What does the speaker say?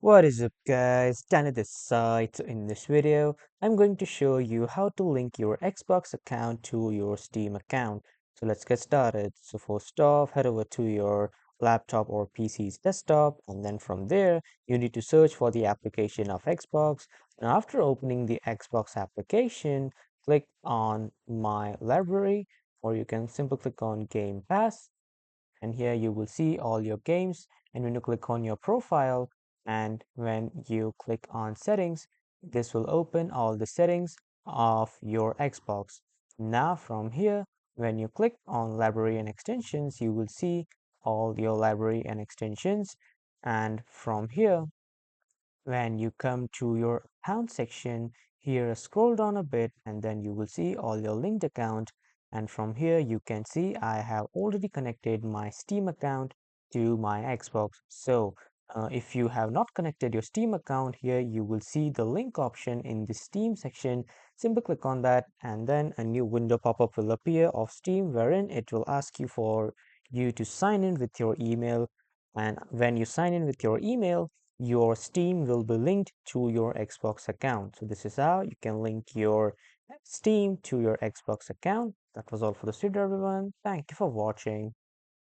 What is up guys, Danny this side. So in this video, I'm going to show you how to link your Xbox account to your Steam account. So let's get started. So first off, head over to your laptop or PC's desktop, and then from there, you need to search for the application of Xbox. And after opening the Xbox application, click on My Library, or you can simply click on Game Pass, and here you will see all your games. And when you click on your profile and when you click on settings, this will open all the settings of your Xbox. Now from here, when you click on library and extensions, you will see all your library and extensions. And from here, when you come to your account section, here scroll down a bit and then you will see all your linked account. And from here you can see I have already connected my Steam account to my Xbox. So if you have not connected your Steam account, here you will see the link option in the Steam section. Simply click on that and then a new window pop-up will appear of Steam, wherein it will ask you for you to sign in with your email. And when you sign in with your email, your Steam will be linked to your Xbox account. So this is how you can link your Steam to your Xbox account. That was all for this video, everyone. Thank you for watching.